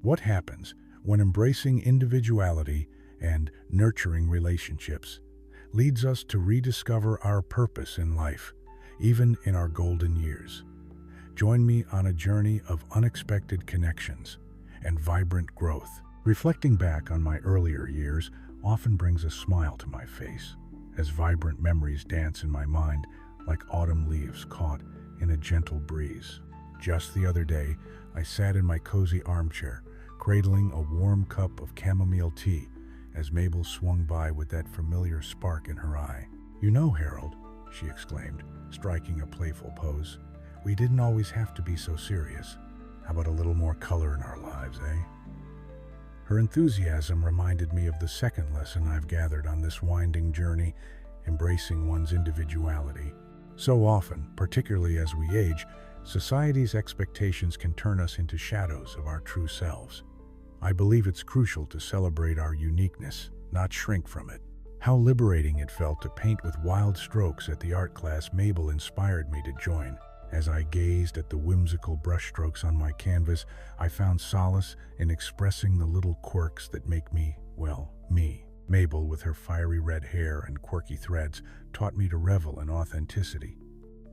What happens when embracing individuality and nurturing relationships leads us to rediscover our purpose in life, even in our golden years. Join me on a journey of unexpected connections and vibrant growth. Reflecting back on my earlier years often brings a smile to my face, as vibrant memories dance in my mind like autumn leaves caught in a gentle breeze. Just the other day, I sat in my cozy armchair, cradling a warm cup of chamomile tea as Mabel swung by with that familiar spark in her eye. "You know, Harold," she exclaimed, striking a playful pose, "we didn't always have to be so serious. How about a little more color in our lives, eh?" Her enthusiasm reminded me of the second lesson I've gathered on this winding journey, embracing one's individuality. So often, particularly as we age, society's expectations can turn us into shadows of our true selves. I believe it's crucial to celebrate our uniqueness, not shrink from it. How liberating it felt to paint with wild strokes at the art class Mabel inspired me to join. As I gazed at the whimsical brushstrokes on my canvas, I found solace in expressing the little quirks that make me, well, me. Mabel, with her fiery red hair and quirky threads, taught me to revel in authenticity.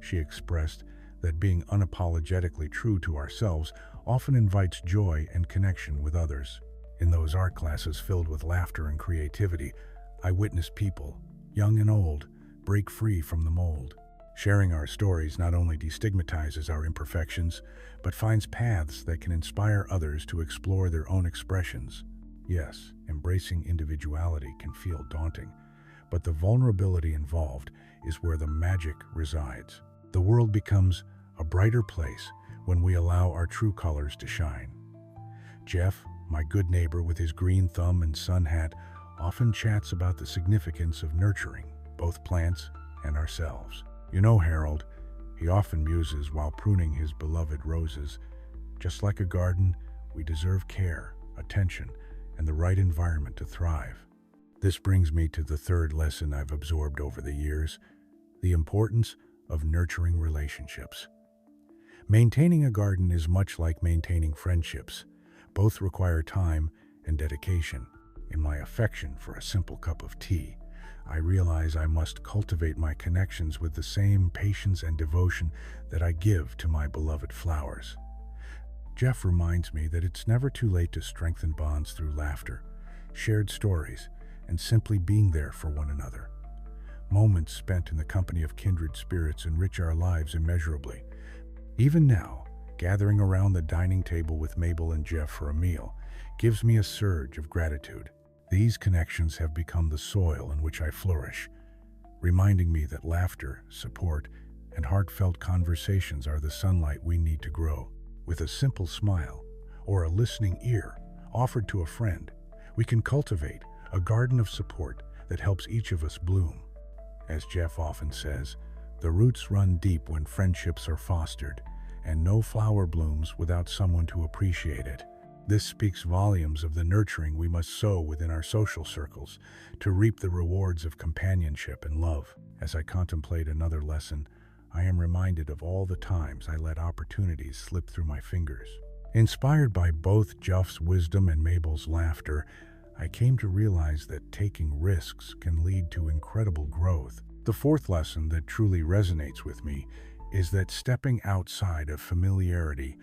She expressed that being unapologetically true to ourselves often invites joy and connection with others. In those art classes filled with laughter and creativity, I witnessed people, young and old, break free from the mold. Sharing our stories not only destigmatizes our imperfections, but finds paths that can inspire others to explore their own expressions. Yes, embracing individuality can feel daunting, but the vulnerability involved is where the magic resides. The world becomes a brighter place when we allow our true colors to shine. Jeff, my good neighbor with his green thumb and sun hat, often chats about the significance of nurturing both plants and ourselves. "You know, Harold," he often muses while pruning his beloved roses, "just like a garden, we deserve care, attention, and the right environment to thrive." This brings me to the third lesson I've absorbed over the years: the importance of nurturing relationships. Maintaining a garden is much like maintaining friendships. Both require time and dedication. In my affection for a simple cup of tea, I realize I must cultivate my connections with the same patience and devotion that I give to my beloved flowers. Jeff reminds me that it's never too late to strengthen bonds through laughter, shared stories, and simply being there for one another. Moments spent in the company of kindred spirits enrich our lives immeasurably. Even now, gathering around the dining table with Mabel and Jeff for a meal gives me a surge of gratitude. These connections have become the soil in which I flourish, reminding me that laughter, support, and heartfelt conversations are the sunlight we need to grow. With a simple smile or a listening ear offered to a friend, we can cultivate a garden of support that helps each of us bloom. As Jeff often says, the roots run deep when friendships are fostered, and no flower blooms without someone to appreciate it. This speaks volumes of the nurturing we must sow within our social circles to reap the rewards of companionship and love. As I contemplate another lesson, I am reminded of all the times I let opportunities slip through my fingers. Inspired by both Jeff's wisdom and Mabel's laughter, I came to realize that taking risks can lead to incredible growth. The fourth lesson that truly resonates with me is that stepping outside of familiarity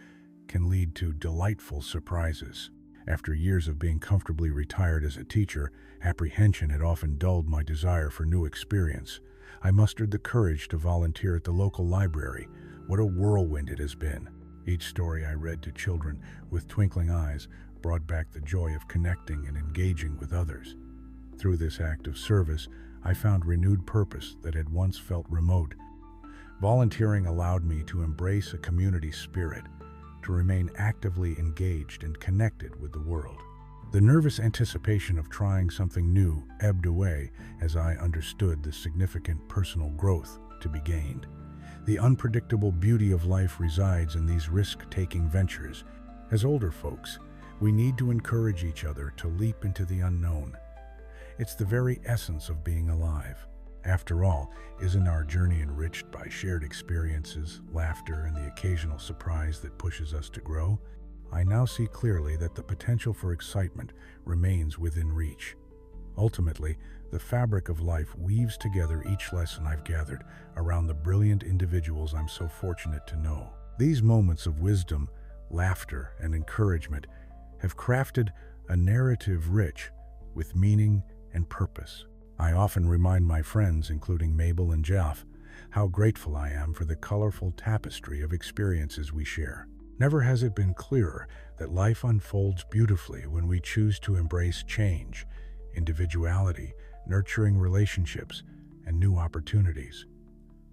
can lead to delightful surprises. After years of being comfortably retired as a teacher, apprehension had often dulled my desire for new experience. I mustered the courage to volunteer at the local library. What a whirlwind it has been. Each story I read to children with twinkling eyes brought back the joy of connecting and engaging with others. Through this act of service, I found renewed purpose that had once felt remote. Volunteering allowed me to embrace a community spirit, to remain actively engaged and connected with the world. The nervous anticipation of trying something new ebbed away as I understood the significant personal growth to be gained. The unpredictable beauty of life resides in these risk-taking ventures. As older folks, we need to encourage each other to leap into the unknown. It's the very essence of being alive. After all, isn't our journey enriched by shared experiences, laughter, and the occasional surprise that pushes us to grow? I now see clearly that the potential for excitement remains within reach. Ultimately, the fabric of life weaves together each lesson I've gathered around the brilliant individuals I'm so fortunate to know. These moments of wisdom, laughter, and encouragement have crafted a narrative rich with meaning and purpose. I often remind my friends, including Mabel and Jeff, how grateful I am for the colorful tapestry of experiences we share. Never has it been clearer that life unfolds beautifully when we choose to embrace change, individuality, nurturing relationships, and new opportunities.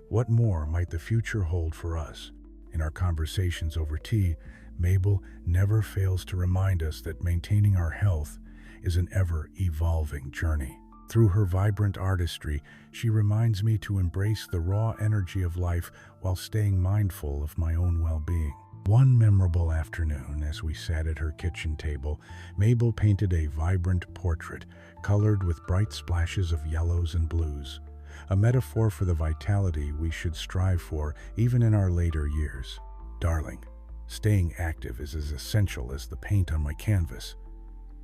What more might the future hold for us? In our conversations over tea, Mabel never fails to remind us that maintaining our health is an ever-evolving journey. Through her vibrant artistry, she reminds me to embrace the raw energy of life while staying mindful of my own well-being. One memorable afternoon, as we sat at her kitchen table, Mabel painted a vibrant portrait, colored with bright splashes of yellows and blues, a metaphor for the vitality we should strive for even in our later years. "Darling, staying active is as essential as the paint on my canvas.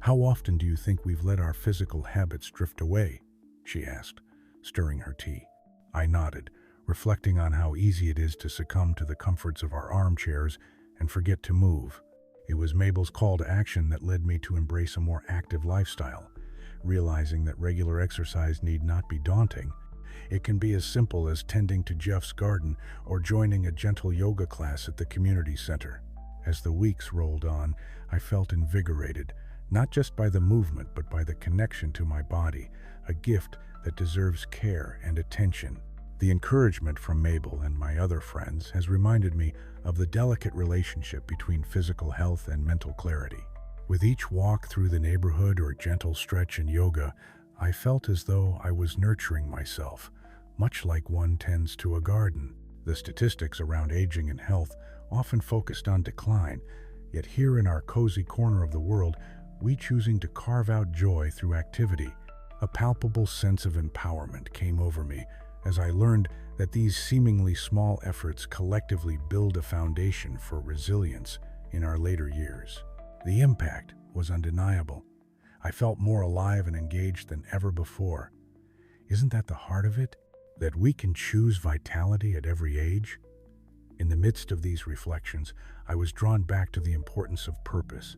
How often do you think we've let our physical habits drift away?" she asked, stirring her tea. I nodded, reflecting on how easy it is to succumb to the comforts of our armchairs and forget to move. It was Mabel's call to action that led me to embrace a more active lifestyle, realizing that regular exercise need not be daunting. It can be as simple as tending to Jeff's garden or joining a gentle yoga class at the community center. As the weeks rolled on, I felt invigorated, not just by the movement but by the connection to my body, a gift that deserves care and attention. The encouragement from Mabel and my other friends has reminded me of the delicate relationship between physical health and mental clarity. With each walk through the neighborhood or gentle stretch in yoga, I felt as though I was nurturing myself, much like one tends to a garden. The statistics around aging and health often focused on decline, yet here in our cozy corner of the world, we choosing to carve out joy through activity. A palpable sense of empowerment came over me as I learned that these seemingly small efforts collectively build a foundation for resilience in our later years. The impact was undeniable. I felt more alive and engaged than ever before. Isn't that the heart of it? That we can choose vitality at every age? In the midst of these reflections, I was drawn back to the importance of purpose,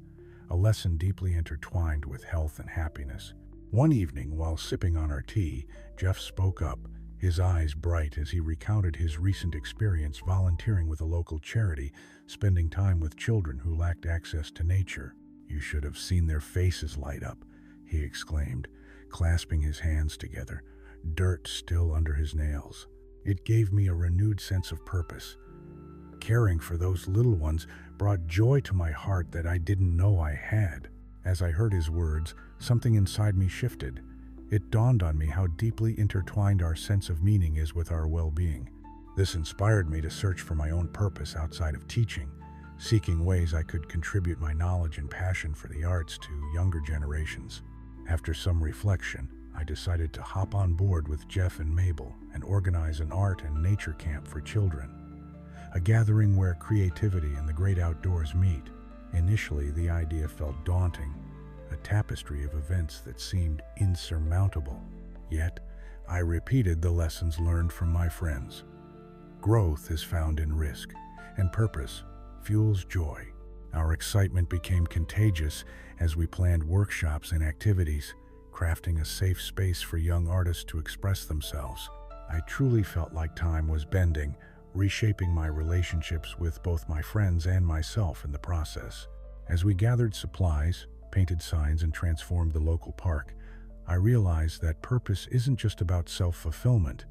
a lesson deeply intertwined with health and happiness. One evening, while sipping on our tea, Jeff spoke up, his eyes bright as he recounted his recent experience volunteering with a local charity, spending time with children who lacked access to nature. "You should have seen their faces light up," he exclaimed, clasping his hands together, dirt still under his nails. It gave me a renewed sense of purpose. Caring for those little ones brought joy to my heart that I didn't know I had. As I heard his words, something inside me shifted. It dawned on me how deeply intertwined our sense of meaning is with our well-being. This inspired me to search for my own purpose outside of teaching, seeking ways I could contribute my knowledge and passion for the arts to younger generations. After some reflection, I decided to hop on board with Jeff and Mabel and organize an art and nature camp for children, a gathering where creativity and the great outdoors meet. Initially, the idea felt daunting, a tapestry of events that seemed insurmountable. Yet, I repeated the lessons learned from my friends. Growth is found in risk, and purpose fuels joy. Our excitement became contagious as we planned workshops and activities, crafting a safe space for young artists to express themselves. I truly felt like time was bending, reshaping my relationships with both my friends and myself in the process. As we gathered supplies, painted signs, and transformed the local park, I realized that purpose isn't just about self-fulfillment.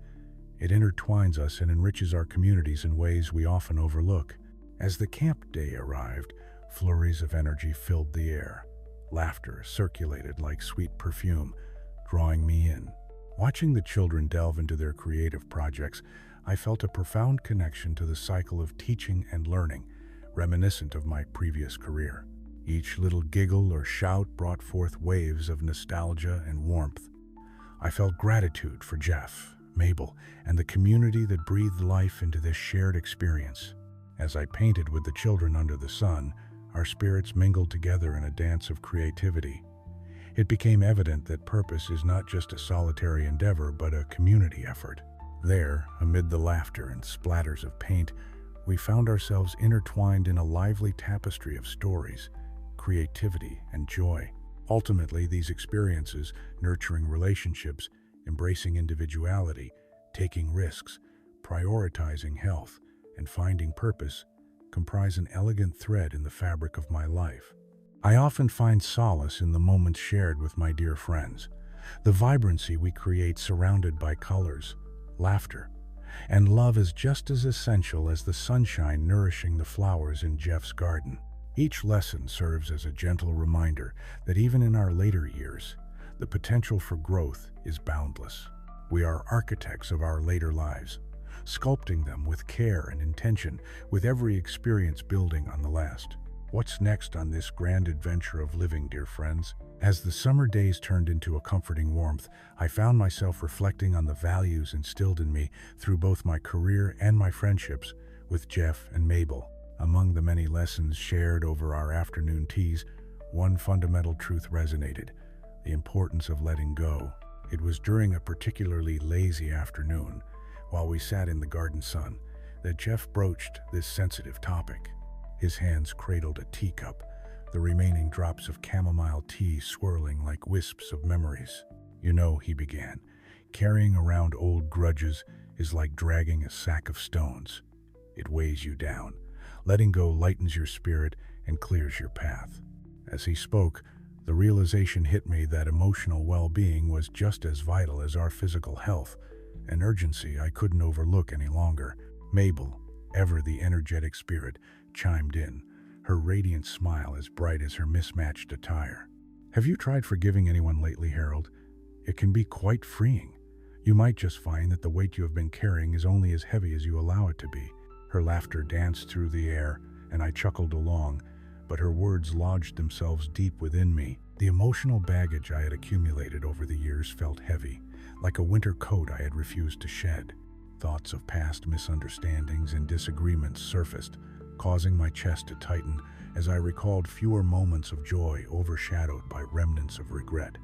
It intertwines us and enriches our communities in ways we often overlook. As the camp day arrived, flurries of energy filled the air. Laughter circulated like sweet perfume, drawing me in. Watching the children delve into their creative projects, I felt a profound connection to the cycle of teaching and learning, reminiscent of my previous career. Each little giggle or shout brought forth waves of nostalgia and warmth. I felt gratitude for Jeff, Mabel, and the community that breathed life into this shared experience. As I painted with the children under the sun, Our spirits mingled together in a dance of creativity. It became evident that purpose is not just a solitary endeavor, but a community effort. There, amid the laughter and splatters of paint, we found ourselves intertwined in a lively tapestry of stories, creativity, and joy. Ultimately, these experiences, nurturing relationships, embracing individuality, taking risks, prioritizing health, and finding purpose, comprise an elegant thread in the fabric of my life. I often find solace in the moments shared with my dear friends, the vibrancy we create surrounded by colors, laughter, and love is just as essential as the sunshine nourishing the flowers in Jeff's garden. Each lesson serves as a gentle reminder that even in our later years, the potential for growth is boundless. We are architects of our later lives, sculpting them with care and intention, with every experience building on the last. What's next on this grand adventure of living, dear friends? As the summer days turned into a comforting warmth, I found myself reflecting on the values instilled in me through both my career and my friendships with Jeff and Mabel. Among the many lessons shared over our afternoon teas, one fundamental truth resonated: the importance of letting go. It was during a particularly lazy afternoon, while we sat in the garden sun, that Jeff broached this sensitive topic. His hands cradled a teacup, the remaining drops of chamomile tea swirling like wisps of memories. "You know," he began, "carrying around old grudges is like dragging a sack of stones. It weighs you down. Letting go lightens your spirit and clears your path." As he spoke, the realization hit me that emotional well-being was just as vital as our physical health, an urgency I couldn't overlook any longer. Mabel, ever the energetic spirit, chimed in, her radiant smile as bright as her mismatched attire. "Have you tried forgiving anyone lately, Harold? It can be quite freeing. You might just find that the weight you have been carrying is only as heavy as you allow it to be." Her laughter danced through the air, and I chuckled along, but her words lodged themselves deep within me. The emotional baggage I had accumulated over the years felt heavy, like a winter coat I had refused to shed. Thoughts of past misunderstandings and disagreements surfaced, causing my chest to tighten as I recalled fewer moments of joy overshadowed by remnants of regret.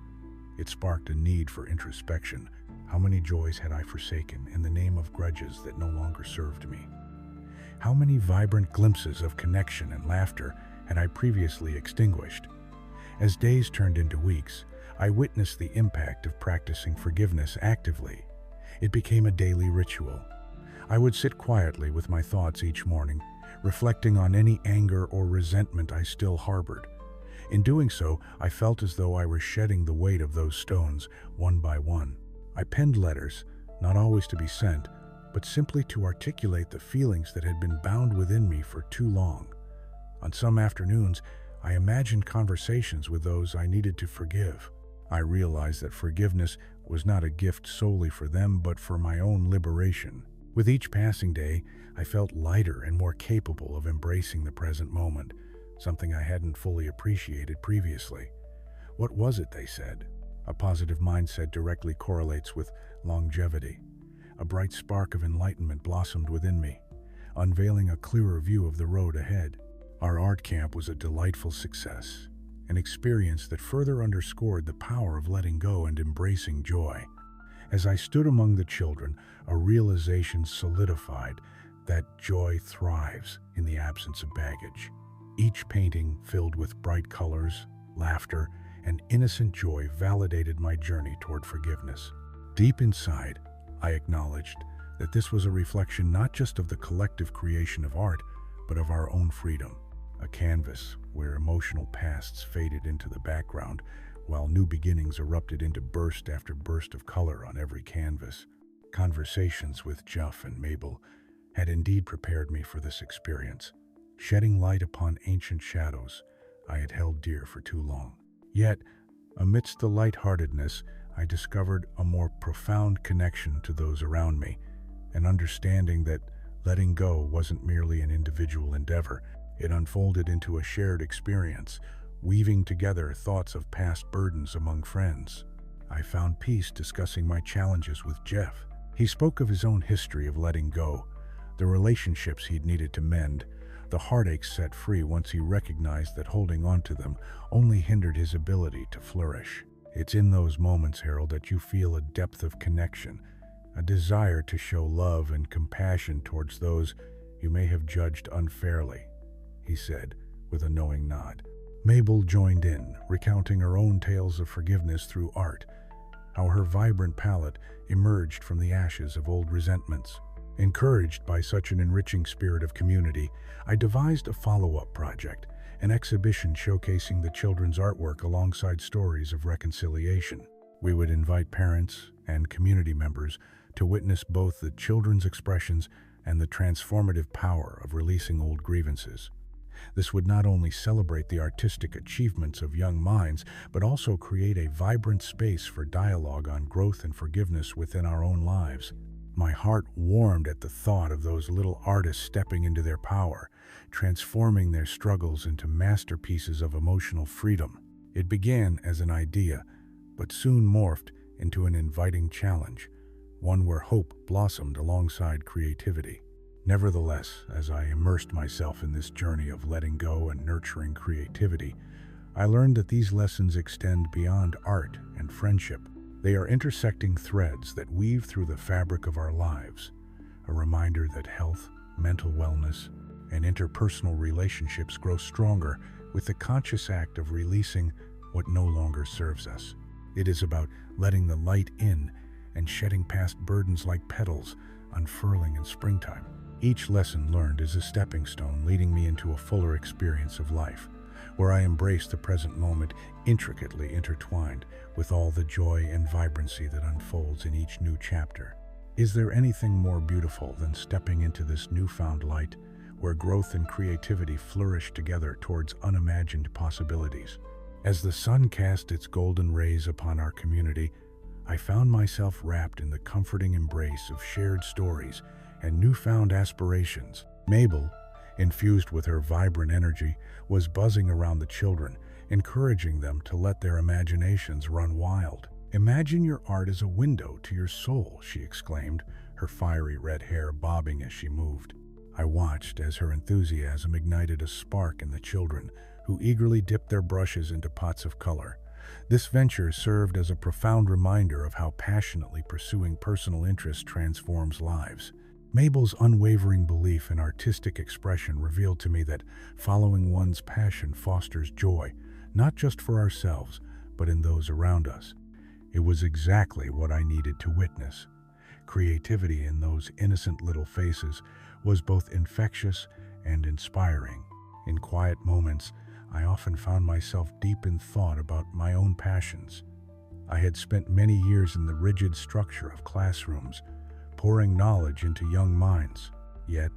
It sparked a need for introspection. How many joys had I forsaken in the name of grudges that no longer served me? How many vibrant glimpses of connection and laughter had I previously extinguished? As days turned into weeks, I witnessed the impact of practicing forgiveness actively. It became a daily ritual. I would sit quietly with my thoughts each morning, reflecting on any anger or resentment I still harbored. In doing so, I felt as though I were shedding the weight of those stones one by one. I penned letters, not always to be sent, but simply to articulate the feelings that had been bound within me for too long. On some afternoons, I imagined conversations with those I needed to forgive. I realized that forgiveness was not a gift solely for them, but for my own liberation. With each passing day, I felt lighter and more capable of embracing the present moment, something I hadn't fully appreciated previously. What was it, they said? A positive mindset directly correlates with longevity. A bright spark of enlightenment blossomed within me, unveiling a clearer view of the road ahead. Our art camp was a delightful success, an experience that further underscored the power of letting go and embracing joy. As I stood among the children, a realization solidified that joy thrives in the absence of baggage. Each painting, filled with bright colors, laughter, and innocent joy, validated my journey toward forgiveness. Deep inside, I acknowledged that this was a reflection not just of the collective creation of art, but of our own freedom. A canvas where emotional pasts faded into the background, while new beginnings erupted into burst after burst of color on every canvas. Conversations with Jeff and Mabel had indeed prepared me for this experience, shedding light upon ancient shadows I had held dear for too long. Yet, amidst the lightheartedness, I discovered a more profound connection to those around me, an understanding that letting go wasn't merely an individual endeavor. It unfolded into a shared experience, weaving together thoughts of past burdens among friends. I found peace discussing my challenges with Jeff. He spoke of his own history of letting go, the relationships he'd needed to mend, the heartaches set free once he recognized that holding on to them only hindered his ability to flourish. It's in those moments, Harold, that you feel a depth of connection, a desire to show love and compassion towards those you may have judged unfairly, he said, with a knowing nod. Mabel joined in, recounting her own tales of forgiveness through art, how her vibrant palette emerged from the ashes of old resentments. Encouraged by such an enriching spirit of community, I devised a follow-up project, an exhibition showcasing the children's artwork alongside stories of reconciliation. We would invite parents and community members to witness both the children's expressions and the transformative power of releasing old grievances. This would not only celebrate the artistic achievements of young minds, but also create a vibrant space for dialogue on growth and forgiveness within our own lives. My heart warmed at the thought of those little artists stepping into their power, transforming their struggles into masterpieces of emotional freedom. It began as an idea, but soon morphed into an inviting challenge, one where hope blossomed alongside creativity. Nevertheless, as I immersed myself in this journey of letting go and nurturing creativity, I learned that these lessons extend beyond art and friendship. They are intersecting threads that weave through the fabric of our lives, a reminder that health, mental wellness, and interpersonal relationships grow stronger with the conscious act of releasing what no longer serves us. It is about letting the light in and shedding past burdens like petals unfurling in springtime. Each lesson learned is a stepping stone leading me into a fuller experience of life, where I embrace the present moment intricately intertwined with all the joy and vibrancy that unfolds in each new chapter. Is there anything more beautiful than stepping into this newfound light, where growth and creativity flourish together towards unimagined possibilities? As the sun cast its golden rays upon our community, I found myself wrapped in the comforting embrace of shared stories and newfound aspirations. Mabel, infused with her vibrant energy, was buzzing around the children, encouraging them to let their imaginations run wild. "Imagine your art as a window to your soul," she exclaimed, her fiery red hair bobbing as she moved. I watched as her enthusiasm ignited a spark in the children, who eagerly dipped their brushes into pots of color. This venture served as a profound reminder of how passionately pursuing personal interest transforms lives. Mabel's unwavering belief in artistic expression revealed to me that following one's passion fosters joy, not just for ourselves, but in those around us. It was exactly what I needed to witness. Creativity in those innocent little faces was both infectious and inspiring. In quiet moments, I often found myself deep in thought about my own passions. I had spent many years in the rigid structure of classrooms, pouring knowledge into young minds. Yet,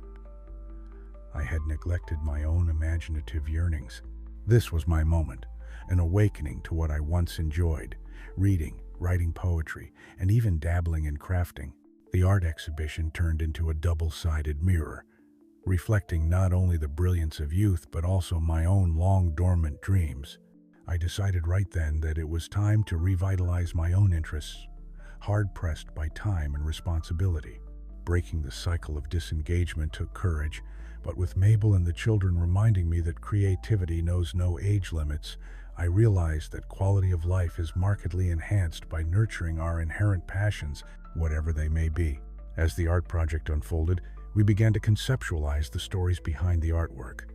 I had neglected my own imaginative yearnings. This was my moment, an awakening to what I once enjoyed: reading, writing poetry, and even dabbling in crafting. The art exhibition turned into a double-sided mirror, reflecting not only the brilliance of youth but also my own long-dormant dreams. I decided right then that it was time to revitalize my own interests, hard-pressed by time and responsibility. Breaking the cycle of disengagement took courage, but with Mabel and the children reminding me that creativity knows no age limits, I realized that quality of life is markedly enhanced by nurturing our inherent passions, whatever they may be. As the art project unfolded, we began to conceptualize the stories behind the artwork.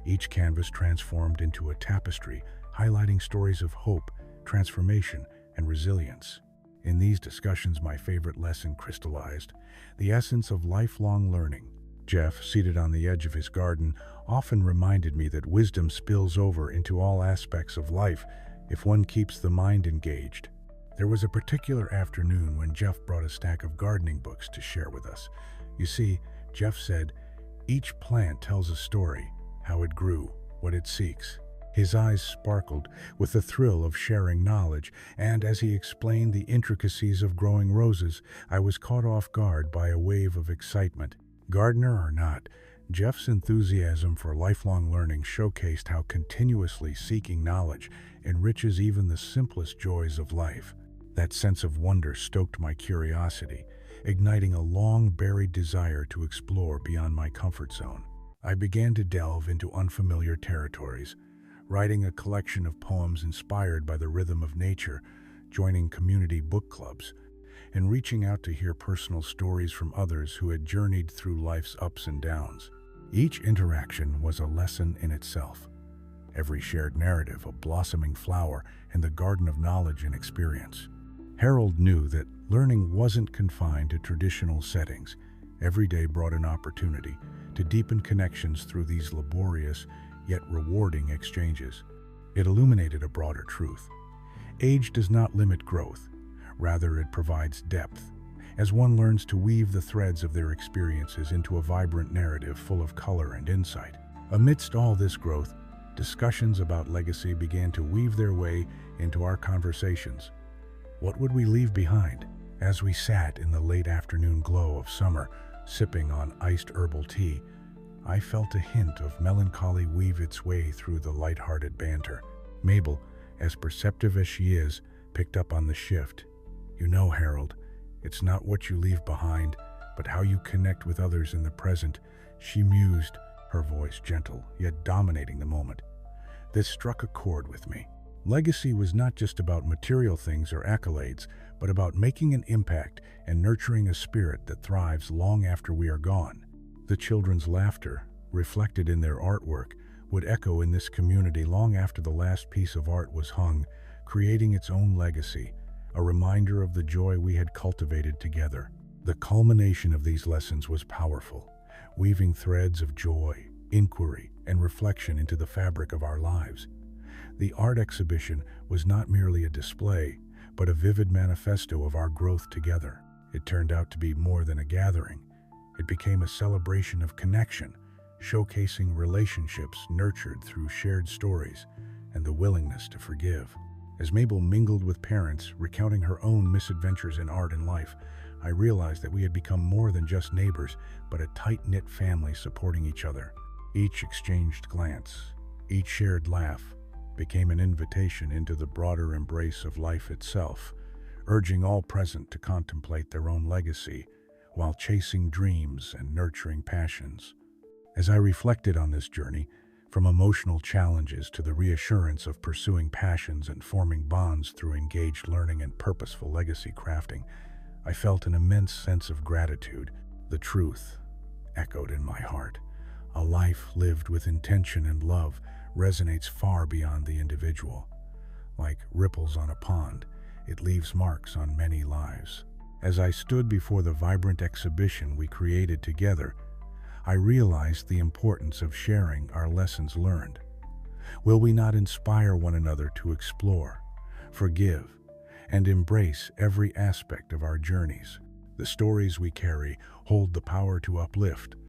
Each canvas transformed into a tapestry, highlighting stories of hope, transformation, and resilience. In these discussions, my favorite lesson crystallized: the essence of lifelong learning. Jeff, seated on the edge of his garden, often reminded me that wisdom spills over into all aspects of life if one keeps the mind engaged. There was a particular afternoon when Jeff brought a stack of gardening books to share with us. You see, Jeff said, each plant tells a story, how it grew, what it seeks. His eyes sparkled with the thrill of sharing knowledge, and as he explained the intricacies of growing roses, I was caught off guard by a wave of excitement. Gardener or not, Jeff's enthusiasm for lifelong learning showcased how continuously seeking knowledge enriches even the simplest joys of life. That sense of wonder stoked my curiosity, igniting a long-buried desire to explore beyond my comfort zone. I began to delve into unfamiliar territories, writing a collection of poems inspired by the rhythm of nature, joining community book clubs, and reaching out to hear personal stories from others who had journeyed through life's ups and downs. Each interaction was a lesson in itself, every shared narrative a blossoming flower in the garden of knowledge and experience. Harold knew that learning wasn't confined to traditional settings. Every day brought an opportunity to deepen connections through these laborious yet rewarding exchanges. It illuminated a broader truth. Age does not limit growth. Rather, it provides depth, as one learns to weave the threads of their experiences into a vibrant narrative full of color and insight. Amidst all this growth, discussions about legacy began to weave their way into our conversations. What would we leave behind? As we sat in the late afternoon glow of summer, sipping on iced herbal tea, I felt a hint of melancholy weave its way through the light-hearted banter. Mabel, as perceptive as she is, picked up on the shift. "You know, Harold, it's not what you leave behind, but how you connect with others in the present," she mused, her voice gentle, yet dominating the moment. This struck a chord with me. Legacy was not just about material things or accolades, but about making an impact and nurturing a spirit that thrives long after we are gone. The children's laughter, reflected in their artwork, would echo in this community long after the last piece of art was hung, creating its own legacy, a reminder of the joy we had cultivated together. The culmination of these lessons was powerful, weaving threads of joy, inquiry, and reflection into the fabric of our lives. The art exhibition was not merely a display, but a vivid manifesto of our growth together. It turned out to be more than a gathering. It became a celebration of connection, showcasing relationships nurtured through shared stories and the willingness to forgive. As Mabel mingled with parents, recounting her own misadventures in art and life, I realized that we had become more than just neighbors, but a tight-knit family supporting each other. Each exchanged glance, each shared laugh, became an invitation into the broader embrace of life itself, urging all present to contemplate their own legacy while chasing dreams and nurturing passions. As I reflected on this journey, from emotional challenges to the reassurance of pursuing passions and forming bonds through engaged learning and purposeful legacy crafting, I felt an immense sense of gratitude. The truth echoed in my heart. A life lived with intention and love resonates far beyond the individual. Like ripples on a pond, it leaves marks on many lives. As I stood before the vibrant exhibition we created together, I realized the importance of sharing our lessons learned. Will we not inspire one another to explore, forgive, and embrace every aspect of our journeys? The stories we carry hold the power to uplift,